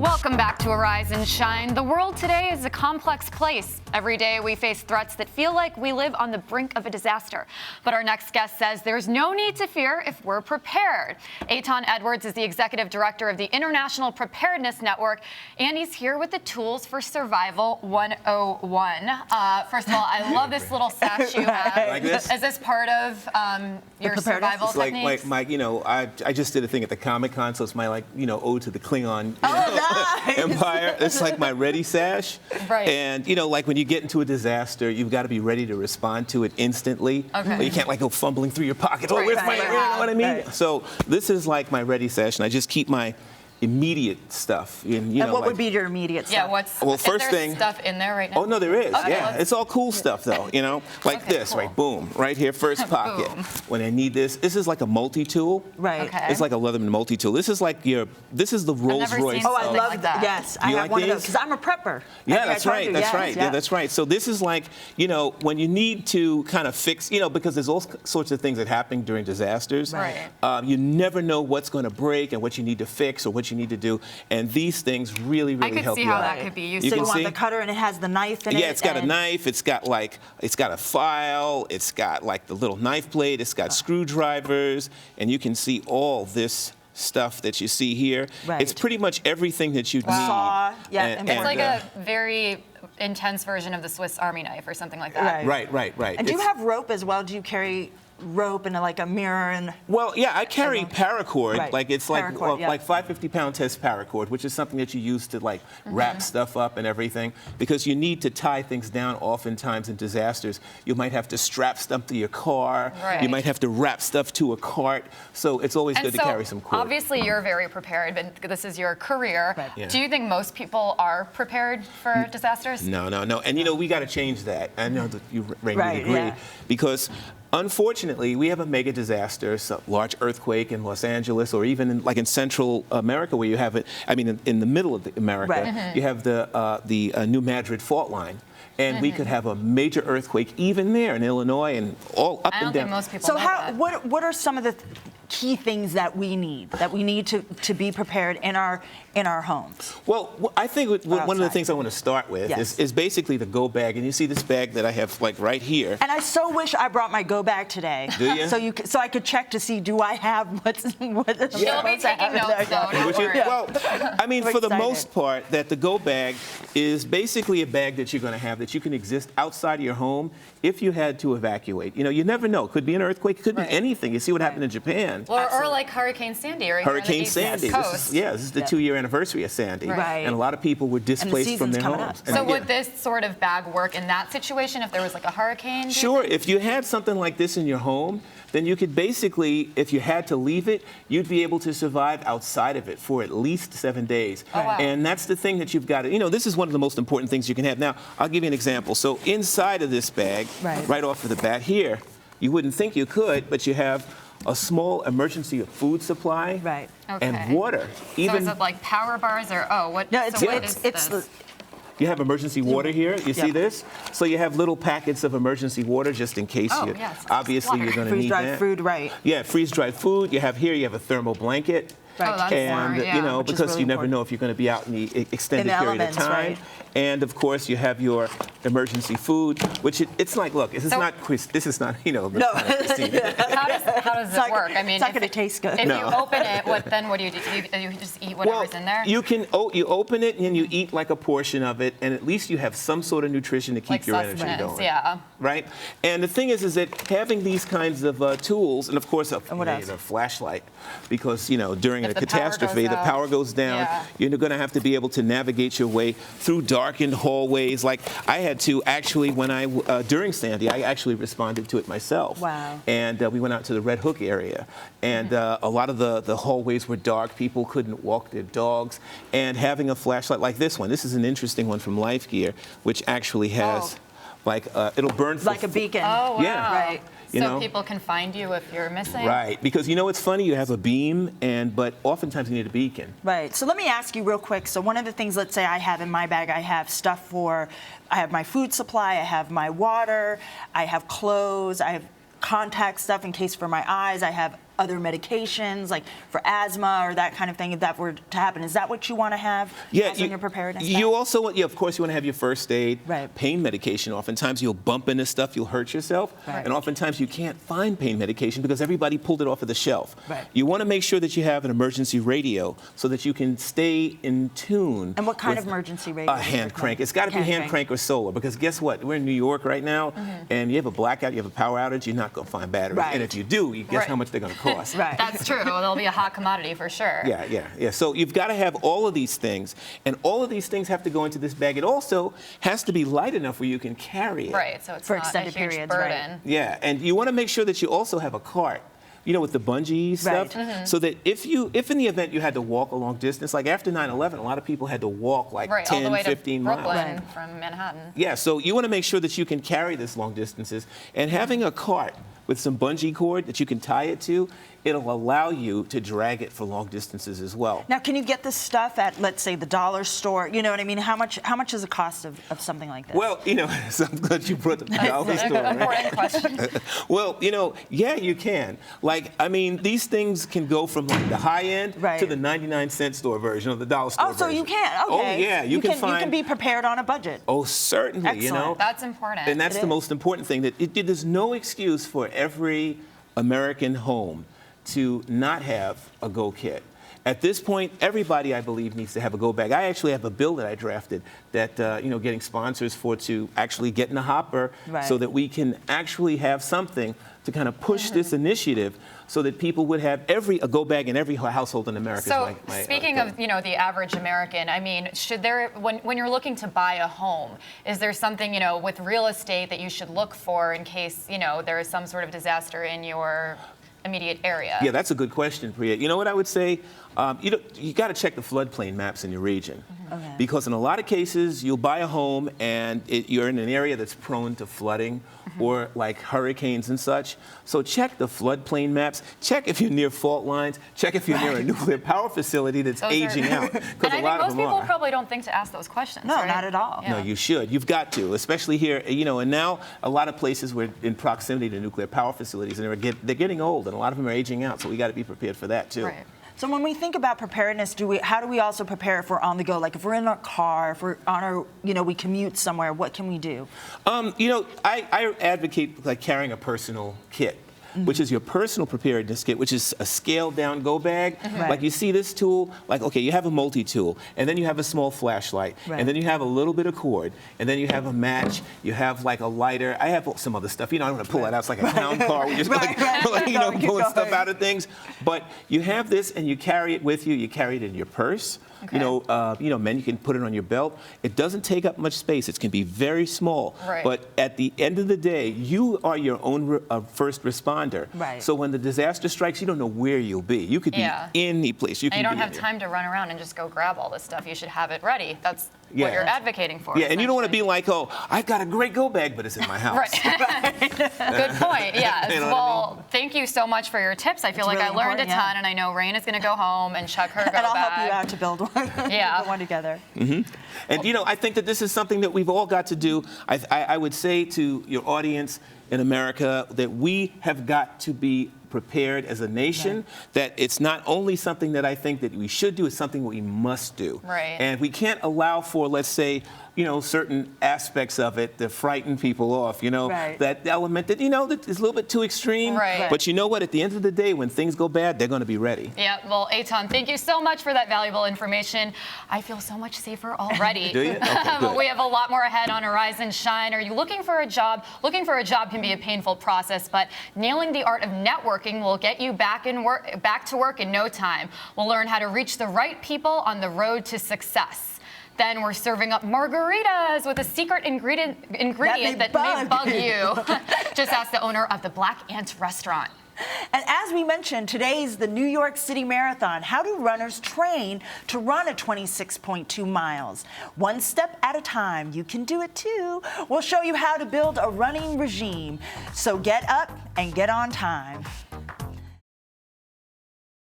Welcome back to Arise and Shine. The world today is a complex place. Every day we face threats that feel like we live on the brink of a disaster. But our next guest says there's no need to fear if we're prepared. Aton Edwards is the executive director of the International Preparedness Network, and he's here with the Tools for Survival 101. First of all, I love this little sash you have. Like this? Is this part of your survival It's techniques? like I just did a thing at the Comic-Con, so it's my ode to the Klingon. Nice. Empire. It's like my ready sash. Right. And like when you get into a disaster, you've got to be ready to respond to it instantly. Okay. You can't go fumbling through your pockets. Right, Oh, where's right, my? right. You know what I mean? Right. So this is like my ready sash, and I just keep my immediate stuff. And what would be your immediate stuff? Yeah, Well, first is there thing- stuff in there right now? Oh, no, there is. Okay, Yeah, let's- it's all cool stuff, though, like Okay, this, cool. right? Boom, right here, first pocket. Boom. When I need this is like a multi-tool. Right. Okay. It's like a Leatherman multi-tool. This is the Rolls never Royce. seen Oh, I something love like that. that. Yes, I You have like one of those these? because I'm a prepper. Yeah, that's right. That's Yes, right. Yeah, that's right. So this is like, when you need to kind of fix, because there's all sorts of things that happen during disasters. Right. You never know what's going to break and what you need to fix or what you need to do. And these things really, I really could help see you how out. that could be You useful. So you can want see? the cutter and it has the knife in it? Yeah, it's got a and- knife. It's got a file. It's got like the little knife blade. It's got screwdrivers, and you can see all this stuff that you see here. Right. It's pretty much everything that you need. Saw, yeah, and It's like uh, a very intense version of the Swiss Army knife or something like that. Right. Right. And do you It's- have rope as well? Do you carry rope and like a mirror and? Well, yeah, I carry paracord. Right. Like it's Paracord, yeah. like 550-pound test paracord, which is something that you use to wrap stuff up and everything, because you need to tie things down. Oftentimes in disasters, you might have to strap stuff to your car. Right. You might have to wrap stuff to a cart. So it's always And good to carry some cord. obviously you're very prepared, but this is your career. Right. Yeah. Do you think most people are prepared for disasters? No. And we got to change that. I know that you, Rainey, Right, agree, yeah. because unfortunately, we have a mega disaster, a large earthquake in Los Angeles, or even in Central America, where you have it. I mean, in the middle of America, Right. you have the New Madrid fault line, and we could have a major earthquake even there in Illinois and all up I and don't down. think most people So know that. what are some of the key things that we need to be prepared in our homes? Well, I think one of the outside. things I want to start with Yes. is basically the go bag, and you see this bag that I have right here. And I so wish I brought my go bag today. Do you? So I could check to see, do I have what You'll be taking notes, though. Don't Would you- worry. well, I mean, We're for the excited. most part, that the go bag is basically a bag that you're going to have that you can exist outside of your home if you had to evacuate. You never know. It could be an earthquake. It could Right. be anything. You see what happened in Japan. Or like Hurricane Sandy or Hurricane Sandy. Coast. This is the 2-year anniversary of Sandy. Right. And a lot of people were displaced from season's their coming homes. up. And So yeah. would this sort of bag work in that situation if there was like a hurricane? do you Sure, think? if you had something like this in your home, then you could basically, if you had to leave it, you'd be able to survive outside of it for at least 7 days. Oh, wow. And that's the thing that you've got to, this is one of the most important things you can have. Now, I'll give you an example. So inside of this bag, Right. off of the bat here, you wouldn't think you could, but you have a small emergency food supply Right. Okay. and water. So is it like power bars or what? No, it's so what is it's this? You have emergency water here. You see Yeah. this? So you have little packets of emergency water just in case Oh, you. yeah, it's Obviously, water. you're going to need freeze-dried that. food, right? Yeah, freeze-dried food. You have a thermal blanket. Right. Oh, that's And smart, yeah. Which is because really you never important. know if you're going to be out in the extended In the period elements, of time. right. And of course, you have your emergency food, which it's like, look, this is So- not this is not No. Christine. How does it work? I mean, it's not if- going to taste good. If No. you open it, then what do you do? You just eat whatever's in there? you can you open it and you eat like a portion of it, and at least you have some sort of nutrition to keep like your energy sustenance, going. yeah. Right? And the thing is that having these kinds of tools, and of course, a what else? flashlight, because during If a the power catastrophe, goes the out. power goes down. Yeah. You're going to have to be able to navigate your way through darkened hallways. Like I had to actually, when during Sandy, I actually responded to it myself. Wow. And we went out to the Red Hook area, and a lot of the hallways were dark. People couldn't walk their dogs, and having a flashlight like this one. This is an interesting one from Life Gear, which actually has it'll burn for Like a beacon. Oh, wow. Yeah. Right. So people can find you if you're missing? Right, because it's funny, you have a beam, but oftentimes you need a beacon. Right. So let me ask you real quick. So one of the things, let's say I have in my bag, I have I have my food supply, I have my water, I have clothes, I have contact stuff in case for my eyes, I have other medications, like for asthma or that kind of thing, if that were to happen? Is that what you want to have also in your preparedness bag? You also want, of course, you want to have your first aid, Right. pain medication. Oftentimes you'll bump into stuff, you'll hurt yourself, Right. and oftentimes you can't find pain medication because everybody pulled it off of the shelf. Right. You want to make sure that you have an emergency radio so that you can stay in tune. And what kind with of emergency radio? A hand crank. It's got to be hand crank or solar, because guess what? We're in New York right now, and you have a blackout, you have a power outage, you're not going to find batteries. Right. And if you do, you guess Right. how much they're going to cost. Right. That's true. There'll be a hot commodity for sure. Yeah. So you've got to have all of these things, and all of these things have to go into this bag. It also has to be light enough where you can carry it. Right, so it's For not extended a huge periods, right. burden. Yeah, and you want to make sure that you also have a cart. With the bungee stuff, Right. so that if in the event you had to walk a long distance, like after 9/11, a lot of people had to walk like Right, all 10, the way 15 to miles. Brooklyn Right. from Manhattan. Yeah, so you want to make sure that you can carry this long distances, and having a cart with some bungee cord that you can tie it to, it'll allow you to drag it for long distances as well. Now, can you get this stuff at, let's say, the dollar store? You know what I mean? How much is the cost of something like this? Well, so I'm glad you brought the dollar store. Right? Important question. Well, yeah, you can. These things can go from like the high end Right. to the 99-cent store version of the dollar store. Oh, so version. you can. Okay. Oh, yeah, you can You find. can be prepared on a budget. Oh, certainly. Excellent. That's important. And that's It the is. most important thing. There's no excuse for every American home to not have a Go Kit. At this point, everybody, I believe, needs to have a Go Bag. I actually have a bill that I drafted that, getting sponsors to actually get in the hopper Right. so that we can actually have something to kind of push this initiative so that people would have a Go Bag in every household in America. So speaking of, the average American, should there, when you're looking to buy a home, is there something, with real estate that you should look for in case, there is some sort of disaster in your immediate area? Yeah, that's a good question, Priya. You know what I would say? You got to check the floodplain maps in your region. Okay. Because in a lot of cases, you'll buy a home and you're in an area that's prone to flooding or like hurricanes and such. So check the floodplain maps. Check if you're near fault lines. Check if you're near a nuclear power facility that's aging out. And Because I a think lot of most them people are. probably don't think to ask those questions. No, right? not at all. Yeah. No, you should. You've got to, especially here, and now a lot of places we're in proximity to nuclear power facilities, and they're getting old, and a lot of them are aging out, so we got to be prepared for that, too. Right. So when we think about preparedness, how do we also prepare if we're on the go? Like if we're in our car, if we're on our, we commute somewhere, what can we do? I advocate like carrying a personal kit, which is your personal preparedness kit, which is a scaled down go bag. Right. Like you see this tool, like, okay, you have a multi-tool, and then you have a small flashlight, Right. and then you have a little bit of cord, and then you have a match, you have like a lighter. I have some other stuff. I don't want to pull that out. It's like a clown car. We just Right. pulling Keep stuff going. out of things. But you have this, and you carry it with you. You carry it in your purse. Okay. Men, you can put it on your belt. It doesn't take up much space. It can be very small. Right. But at the end of the day, you are your own first responder. Right. So when the disaster strikes, you don't know where you'll be. You could be Yeah. any place. And you don't have time to run around and just go grab all this stuff. You should have it ready. That's Yeah. what you're advocating for. Yeah, and you don't want to be essentially. like, oh, I've got a great go bag, but it's in my house. Right. Good point. Yes. You know what I Well, thank you so much for your tips. I feel like really I learned a important, ton, yeah. and I know Rain is going to go home and check her go And I'll bag. help you out to build one. Yeah. Put one together. And I think that this is something that we've all got to do. I would say to your audience in America that we have got to be prepared as a nation, that it's not only something that I think that we should do, it's something we must do. Right. And we can't allow for, let's say, certain aspects of it that frighten people off, Right. that element that, that is a little bit too extreme. Right. But you know what? At the end of the day, when things go bad, they're going to be ready. Yeah, well, Aton, thank you so much for that valuable information. I feel so much safer already. Do you? Okay, But good. we have a lot more ahead on Arise and Shine. Are you looking for a job? Looking for a job can be a painful process, but nailing the art of networking will get you back to work in no time. We'll learn how to reach the right people on the road to success. Then we're serving up margaritas with a secret ingredient that may bug you. Just ask the owner of the Black Ant restaurant. And as we mentioned, today's the New York City Marathon. How do runners train to run a 26.2 miles? One step at a time. You can do it too. We'll show you how to build a running regime. So get up and get on time.